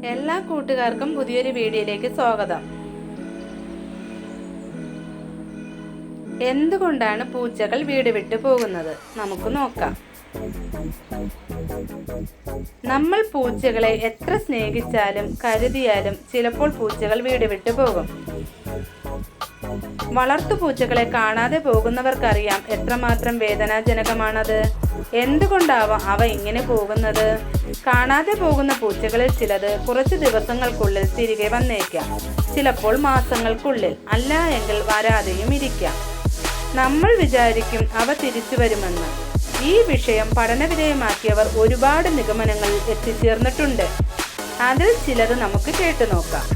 എല്ലാ കൂട്ടുകാർക്കും പുതിയൊരു വീഡിയോയിലേക്ക് സ്വാഗതം. എന്തുകൊണ്ടാണ് പൂച്ചകൾ വീട് വിട്ടു പോകുന്നത്? നമുക്ക് നോക്കാം. നമ്മൾ പൂച്ചകളെ എത്ര സ്നേഹിച്ചാലും കരുതിയാലും ചിലപ്പോൾ പൂച്ചകൾ വീട് വിട്ടു പോകും. വളർത്തു പൂച്ചകളെ കാണാതെ പോകുന്നവർക്കറിയാം എത്രമാത്രം വേദനാജനകമാണത്. എന്തുകൊണ്ടാവാം അവ ഇങ്ങനെ പോകുന്നത്? കാണാതെ പോകുന്ന പൂച്ചകളിൽ ചിലത് കുറച്ച് ദിവസങ്ങൾക്കുള്ളിൽ തിരികെ വന്നേക്കാം, ചിലപ്പോൾ മാസങ്ങൾക്കുള്ളിൽ, അല്ല എങ്കിൽ വരാതെയും ഇരിക്കാം. നമ്മൾ വിചാരിക്കും അവ തിരിച്ചു വരുമെന്ന്. ഈ വിഷയം പഠനവിധേയമാക്കിയവർ ഒരുപാട് നിഗമനങ്ങളിൽ എത്തിച്ചേർന്നിട്ടുണ്ട്. അതിൽ ചിലത് നമുക്ക് കേട്ടു നോക്കാം.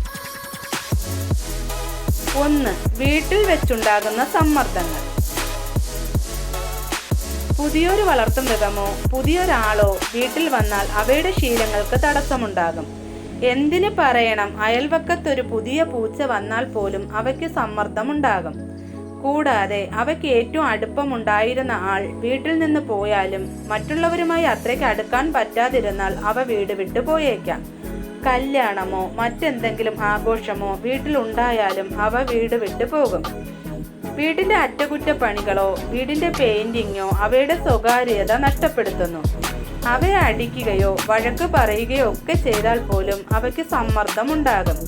1. വീട്ടിൽ വെച്ചുണ്ടാകുന്ന സമ്മർദ്ദങ്ങൾ. പുതിയൊരു വളർത്തുമൃഗമോ പുതിയൊരാളോ വീട്ടിൽ വന്നാൽ അവയുടെ ശീലങ്ങൾക്ക് തടസ്സമുണ്ടാകും. എന്തിനു പറയണം, അയൽവക്കത്തൊരു പുതിയ പൂച്ച വന്നാൽ പോലും അവയ്ക്ക് സമ്മർദ്ദമുണ്ടാകും. കൂടാതെ അവയ്ക്ക് ഏറ്റവും അടുപ്പമുണ്ടായിരുന്ന ആൾ വീട്ടിൽ നിന്ന് പോയാലും മറ്റുള്ളവരുമായി അത്രയ്ക്ക് അടുക്കാൻ പറ്റാതിരുന്നാൽ അവ വീട് വിട്ടു പോയേക്കാം. കല്യാണമോ മറ്റെന്തെങ്കിലും ആഘോഷമോ വീട്ടിലുണ്ടായാലും അവ വീട് വിട്ടു പോകും. വീടിന്റെ അറ്റകുറ്റപ്പണികളോ വീടിന്റെ പെയിന്റിങ്ങോ അവയുടെ സ്വകാര്യത നഷ്ടപ്പെടുത്തുന്നു. അവയെ അടിക്കുകയോ വഴക്ക് പറയുകയോ ഒക്കെ ചെയ്താൽ പോലും അവയ്ക്ക് സമ്മർദ്ദമുണ്ടാകും.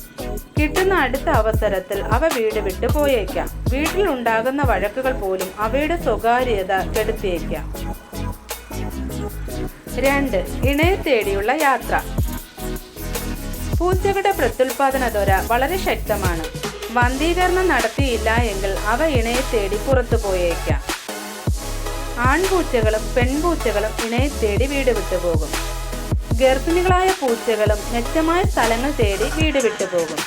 കിട്ടുന്ന അടുത്ത അവസരത്തിൽ അവ വീട് വിട്ടു പോയേക്കാം. വീട്ടിലുണ്ടാകുന്ന വഴക്കുകൾ പോലും അവയുടെ സ്വകാര്യത കെടുത്തിയേക്കാം. 2. ഇണയെ തേടിയുള്ള യാത്ര. പൂച്ചകളുടെ പ്രത്യുൽപാദന ത്വര വളരെ ശക്തമാണ്. വന്ധീകരണം നടത്തിയില്ല എങ്കിൽ അവ ഇണയെ തേടി പുറത്തു പോയേക്കാം. ആൺപൂച്ചകളും പെൺപൂച്ചകളും ഇണയെ തേടി വീട് വിട്ടുപോകും. ഗർഭിണികളായ പൂച്ചകളും മെച്ചമായ സ്ഥലങ്ങൾ തേടി വീട് വിട്ടുപോകും.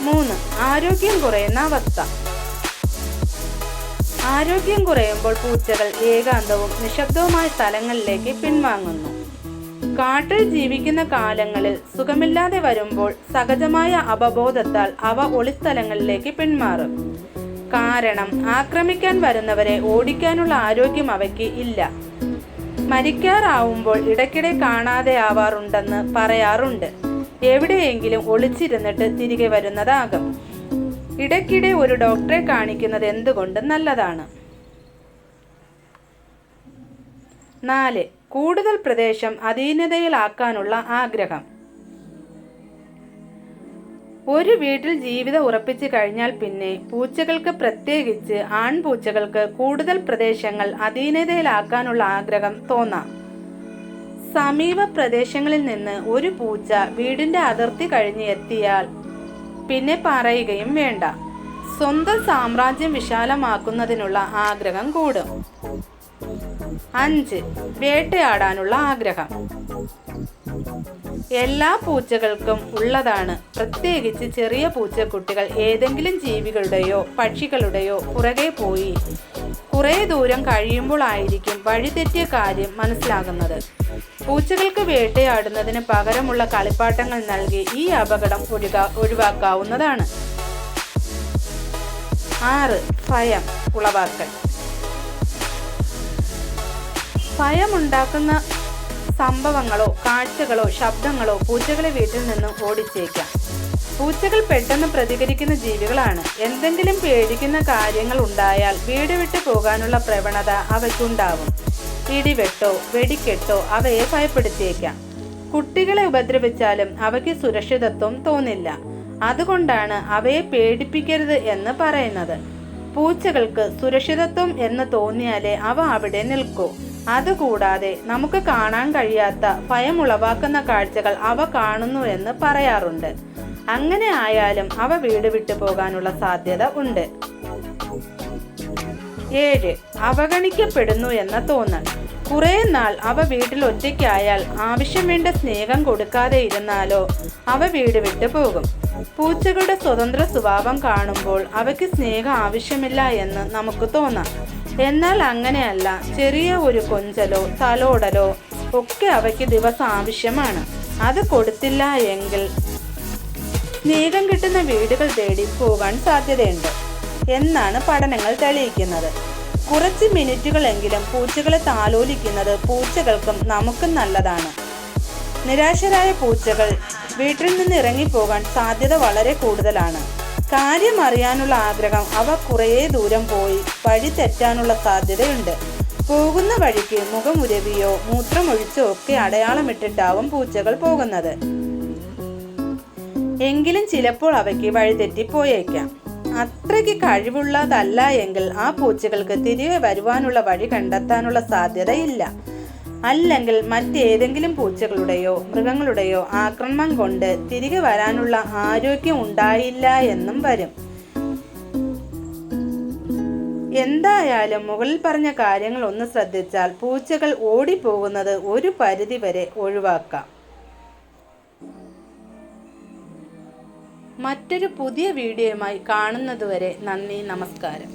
3. ആരോഗ്യം കുറയുന്ന അവസ്ഥ. ആരോഗ്യം കുറയുമ്പോൾ പൂച്ചകൾ ഏകാന്തവും നിശബ്ദവുമായ സ്ഥലങ്ങളിലേക്ക് പിൻവാങ്ങുന്നു. കാട്ടിൽ ജീവിക്കുന്ന കാലങ്ങളിൽ സുഖമില്ലാതെ വരുമ്പോൾ സഹജമായ അവബോധത്താൽ അവ ഒളിസ്ഥലങ്ങളിലേക്ക് പിന്മാറും. കാരണം ആക്രമിക്കാൻ വരുന്നവരെ ഓടിക്കാനുള്ള ആരോഗ്യം അവയ്ക്ക് ഇല്ല. മരിക്കാറാവുമ്പോൾ ഇടയ്ക്കിടെ കാണാതെ ആവാറുണ്ടെന്ന് പറയാറുണ്ട്. എവിടെയെങ്കിലും ഒളിച്ചിരുന്നിട്ട് തിരികെ വരുന്നതാകും. ഇടയ്ക്കിടെ ഒരു ഡോക്ടറെ കാണിക്കുന്നത് എന്തുകൊണ്ടും നല്ലതാണ്. 4. കൂടുതൽ പ്രദേശം അധീനതയിലാക്കാനുള്ള ആഗ്രഹം. ഒരു വീട്ടിൽ ജീവിതം ഉറപ്പിച്ചു കഴിഞ്ഞാൽ പിന്നെ പൂച്ചകൾക്ക്, പ്രത്യേകിച്ച് ആൺപൂച്ചകൾക്ക്, കൂടുതൽ പ്രദേശങ്ങൾ അധീനതയിലാക്കാനുള്ള ആഗ്രഹം തോന്നാം. സമീപ പ്രദേശങ്ങളിൽ നിന്ന് ഒരു പൂച്ച വീടിന്റെ അതിർത്തി കഴിഞ്ഞ് എത്തിയാൽ പിന്നെ പറയുകയും വേണ്ട. സ്വന്തം സാമ്രാജ്യം വിശാലമാക്കുന്നതിനുള്ള ആഗ്രഹം കൂടും. 5. വേട്ടയാടാനുള്ള ആഗ്രഹം. എല്ലാ പൂച്ചകൾക്കും ഉള്ളതാണ്. പ്രത്യേകിച്ച് ചെറിയ പൂച്ചക്കുട്ടികൾ ഏതെങ്കിലും ജീവികളുടെയോ പക്ഷികളുടെയോ പുറകെ പോയി കുറേ ദൂരം കഴിയുമ്പോഴായിരിക്കും വഴിതെറ്റിയ കാര്യം മനസ്സിലാകുന്നത്. പൂച്ചകൾക്ക് വേട്ടയാടുന്നതിന് പകരമുള്ള കളിപ്പാട്ടങ്ങൾ നൽകി ഈ അപകടം ഒഴിവാക്കാവുന്നതാണ്. 6. ഭയം ഉളവാക്കൽ. ഭയമുണ്ടാക്കുന്ന സംഭവങ്ങളോ കാഴ്ചകളോ ശബ്ദങ്ങളോ പൂച്ചകളെ വീട്ടിൽ നിന്നും ഓടിച്ചേക്കാം. പൂച്ചകൾ പെട്ടെന്ന് പ്രതികരിക്കുന്ന ജീവികളാണ്. എന്തെങ്കിലും പേടിക്കുന്ന കാര്യങ്ങൾ ഉണ്ടായാൽ വീട് വിട്ടു പോകാനുള്ള പ്രവണത അവയ്ക്കുണ്ടാവും. ഇടിവെട്ടോ വെടിക്കെട്ടോ അവയെ ഭയപ്പെടുത്തിയേക്കാം. കുട്ടികളെ ഉപദ്രവിച്ചാലും അവയ്ക്ക് സുരക്ഷിതത്വം തോന്നില്ല. അതുകൊണ്ടാണ് അവയെ പേടിപ്പിക്കരുത് എന്ന് പറയുന്നത്. പൂച്ചകൾക്ക് സുരക്ഷിതത്വം എന്ന് തോന്നിയാലേ അവ അവിടെ നിൽക്കൂ. അതുകൂടാതെ നമുക്ക് കാണാൻ കഴിയാത്ത ഭയമുളവാക്കുന്ന കാഴ്ചകൾ അവ കാണുന്നു എന്ന് പറയാറുണ്ട്. അങ്ങനെ ആയാലും അവ വീട് വിട്ടു പോകാനുള്ള സാധ്യത ഉണ്ട്. 7. അവഗണിക്കപ്പെടുന്നു എന്ന തോന്നൽ. കുറെ നാൾ അവ വീട്ടിൽ ഒറ്റയ്ക്കായാൽ ആവശ്യം വേണ്ട സ്നേഹം കൊടുക്കാതെ ഇരുന്നാലോ അവ വീട് വിട്ടു പോകും. പൂച്ചകളുടെ സ്വതന്ത്ര സ്വഭാവം കാണുമ്പോൾ അവയ്ക്ക് സ്നേഹം ആവശ്യമില്ല എന്ന് നമുക്ക് തോന്നാം. എന്നാൽ അങ്ങനെയല്ല. ചെറിയ ഒരു കൊഞ്ചലോ തലോടലോ ഒക്കെ അവയ്ക്ക് ദിവസം ആവശ്യമാണ്. അത് കൊടുത്തില്ല എങ്കിൽ സ്നേഹം കിട്ടുന്ന വീടുകൾ തേടി പോകാൻ സാധ്യതയുണ്ട് എന്നാണ് പഠനങ്ങൾ തെളിയിക്കുന്നത്. കുറച്ച് മിനിറ്റുകളെങ്കിലും പൂച്ചകളെ താലോലിക്കുന്നത് പൂച്ചകൾക്കും നമുക്കും നല്ലതാണ്. നിരാശരായ പൂച്ചകൾ വീട്ടിൽ നിന്ന് ഇറങ്ങിപ്പോകാൻ സാധ്യത വളരെ കൂടുതലാണ്. കാര്യം അറിയാനുള്ള ആഗ്രഹം അവ കുറേ ദൂരം പോയി വഴി തെറ്റാനുള്ള സാധ്യതയുണ്ട്. പോകുന്ന വഴിക്ക് മുഖമുരവിയോ മൂത്രമൊഴിച്ചോ ഒക്കെ അടയാളമിട്ടിട്ടാവും പൂച്ചകൾ പോകുന്നത്. എങ്കിലും ചിലപ്പോൾ അവയ്ക്ക് വഴിതെറ്റിപ്പോയേക്കാം. അത്രയ്ക്ക് കഴിവുള്ളതല്ല എങ്കിൽ ആ പൂച്ചകൾക്ക് തിരികെ വരുവാനുള്ള വഴി കണ്ടെത്താനുള്ള സാധ്യതയില്ല. അല്ലെങ്കിൽ മറ്റേതെങ്കിലും പൂച്ചകളുടെയോ മൃഗങ്ങളുടെയോ ആക്രമണം കൊണ്ട് തിരികെ വരാനുള്ള ആരോഗ്യം ഉണ്ടായില്ല എന്നും വരും. എന്തായാലും മുകളിൽ പറഞ്ഞ കാര്യങ്ങൾ ഒന്ന് ശ്രദ്ധിച്ചാൽ പൂച്ചകൾ ഓടിപ്പോകുന്നത് ഒരു പരിധി വരെ ഒഴിവാക്കാം. മറ്റൊരു പുതിയ വീഡിയോയുമായി കാണുന്നതുവരെ നന്ദി, നമസ്കാരം.